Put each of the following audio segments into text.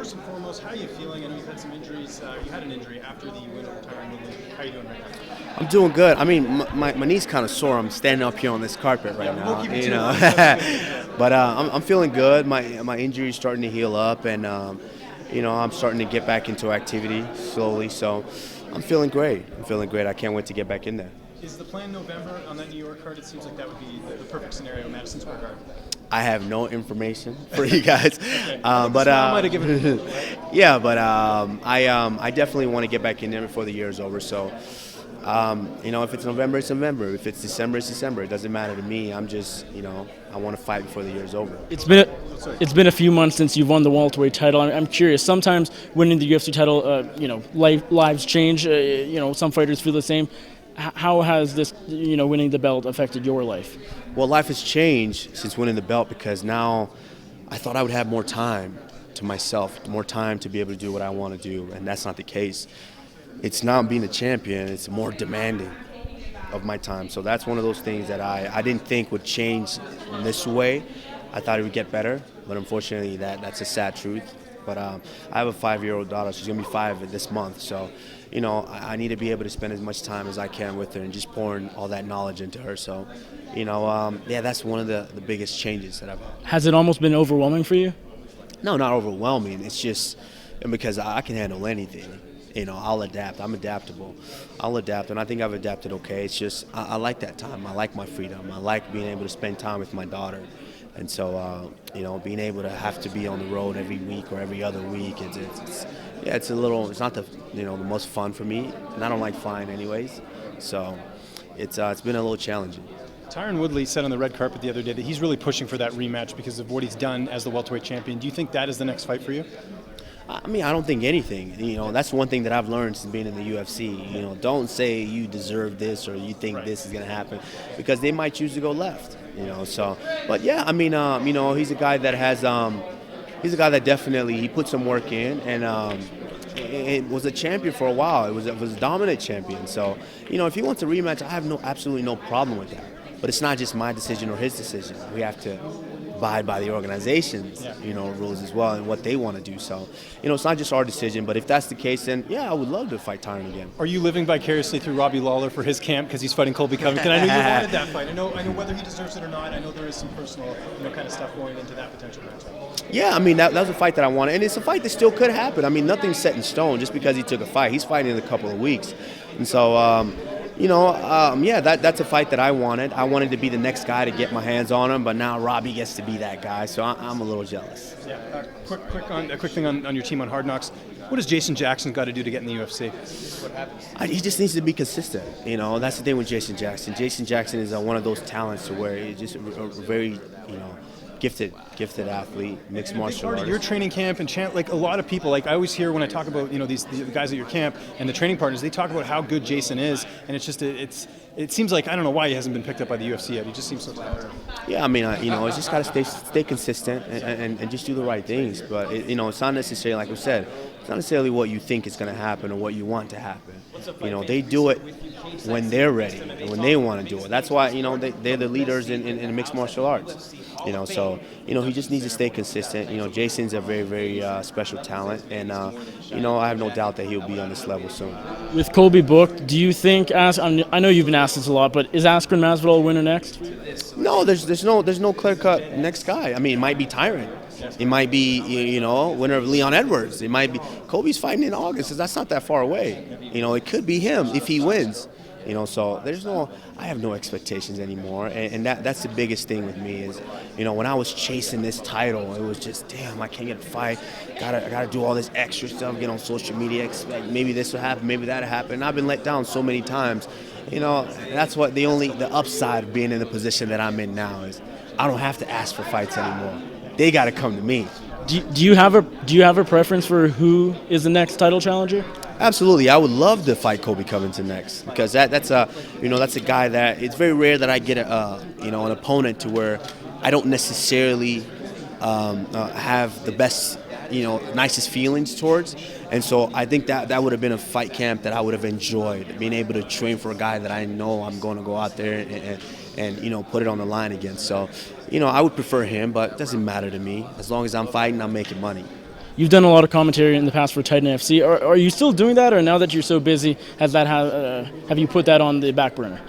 first and foremost, how are you feeling? I know you've had some injuries. You had an injury after the win over Tyron Woodley. How are you doing right now? I'm doing good. I mean, my knee's kind of sore. I'm standing up here on this carpet right now. You know, but I'm feeling good. My injury's starting to heal up, and you know, I'm starting to get back into activity slowly. So I'm feeling great. I can't wait to get back in there. Is the plan November on that New York card? It seems like that would be the perfect scenario, Madison Square Garden. I have no information for you guys, Okay. but I might have given it a right? yeah, but I definitely want to get back in there before the year is over. So, you know, if it's November, it's November. If it's December, it's December. It doesn't matter to me. I'm just, you know, I want to fight before the year is over. It's been a few months since you've won the welterweight title. I'm curious. Sometimes winning the UFC title, you know, lives change. You know, some fighters feel the same. How has this, you know, winning the belt affected your life? Well, life has changed since winning the belt because now I thought I would have more time to myself, more time to be able to do what I want to do, and that's not the case. It's not being a champion, it's more demanding of my time. So that's one of those things that I didn't think would change in this way. I thought it would get better, but unfortunately that's a sad truth. But I have a 5-year-old daughter. She's going to be 5 this month. So, you know, I need to be able to spend as much time as I can with her and just pouring all that knowledge into her. So, you know, yeah, that's one of the biggest changes that I've had. Has it almost been overwhelming for you? No, not overwhelming. It's just because I can handle anything. You know, I'll adapt. I'm adaptable. I'll adapt, and I think I've adapted okay. It's just I like that time. I like my freedom. I like being able to spend time with my daughter. And so, you know, being able to have to be on the road every week or every other week, it's a little, it's not the, you know, the most fun for me, and I don't like flying anyways. So, it's been a little challenging. Tyron Woodley said on the red carpet the other day that he's really pushing for that rematch because of what he's done as the welterweight champion. Do you think that is the next fight for you? I mean, I don't think anything. You know, that's one thing that I've learned since being in the UFC. You know, don't say you deserve this or you think this is going to happen, because they might choose to go left. You know, so, but yeah, I mean, you know, he's a guy that has, he's a guy that definitely he put some work in, and it was a champion for a while. It was a dominant champion. So, you know, if he wants a rematch, I have absolutely no problem with that. But it's not just my decision or his decision. We have to abide by the organization's, you know, rules as well and what they want to do. So, you know, it's not just our decision. But if that's the case, then yeah, I would love to fight Tyron again. Are you living vicariously through Robbie Lawler for his camp because he's fighting Colby Covington? I know you wanted that fight. I know whether he deserves it or not. I know there is some personal, you know, kind of stuff going into that potential matchup. Yeah, I mean, that was a fight that I wanted, and it's a fight that still could happen. I mean, nothing's set in stone just because he took a fight. He's fighting in a couple of weeks, and so. You know, yeah, that's a fight that I wanted. I wanted to be the next guy to get my hands on him, but now Robbie gets to be that guy, so I'm a little jealous. Yeah. Quick thing on your team on Hard Knocks. What does Jason Jackson got to do to get in the UFC? What happens? He just needs to be consistent. You know, that's the thing with Jason Jackson. Jason Jackson is one of those talents to where he's just a very, you know, gifted athlete, mixed martial artist. Your training camp and like a lot of people, like I always hear when I talk about, you know, the guys at your camp and the training partners, they talk about how good Jason is, and it's just it seems like I don't know why he hasn't been picked up by the UFC yet. He just seems so talented. Yeah, I mean, you know, it's just got to stay consistent and just do the right things. But you know, it's not necessarily, like we said, it's not necessarily what you think is going to happen or what you want to happen. You know, they do it when they're ready and when they want to do it. That's why, you know, they're the leaders in mixed martial arts. You know, so, you know, he just needs to stay consistent. You know, Jason's a very, very special talent, and, you know, I have no doubt that he'll be on this level soon. With Colby booked, do you think, I know you've been asked this a lot, but is Askren Masvidal a winner next? No, there's no clear-cut next guy. I mean, it might be Tyron. It might be, you know, winner of Leon Edwards. It might be Colby's fighting in August, so that's not that far away. You know, it could be him if he wins. You know, so I have no expectations anymore, and that's the biggest thing with me is, you know, when I was chasing this title, it was just, damn, I can't get a fight, I gotta do all this extra stuff, get on social media, expect maybe this will happen, maybe that'll happen, and I've been let down so many times. You know, that's what the upside of being in the position that I'm in now is I don't have to ask for fights anymore. They gotta come to me. Do you have a preference for who is the next title challenger? Absolutely, I would love to fight Colby Covington next because that's a guy that it's very rare that I get an opponent to where I don't necessarily have the best, you know, nicest feelings towards, and so I think that would have been a fight camp that I would have enjoyed, being able to train for a guy that I know I'm going to go out there and you know, put it on the line against. So, you know, I would prefer him, but it doesn't matter to me as long as I'm fighting, I'm making money. You've done a lot of commentary in the past for Titan FC. Are you still doing that, or now that you're so busy, have you put that on the back burner?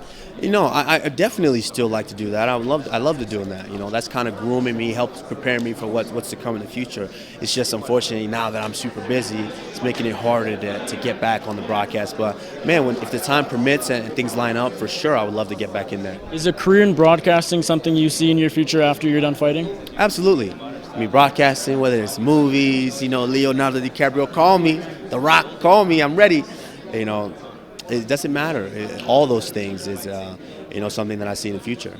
You know, I definitely still like to do that. I love to doing that. You know, that's kind of grooming me, helps prepare me for what's to come in the future. It's just unfortunately now that I'm super busy, it's making it harder to get back on the broadcast. But man, if the time permits and things line up, for sure, I would love to get back in there. Is a career in broadcasting something you see in your future after you're done fighting? Absolutely. I mean, broadcasting, whether it's movies, you know, Leonardo DiCaprio, call me, The Rock, call me, I'm ready. You know, it doesn't matter. All those things is, you know, something that I see in the future.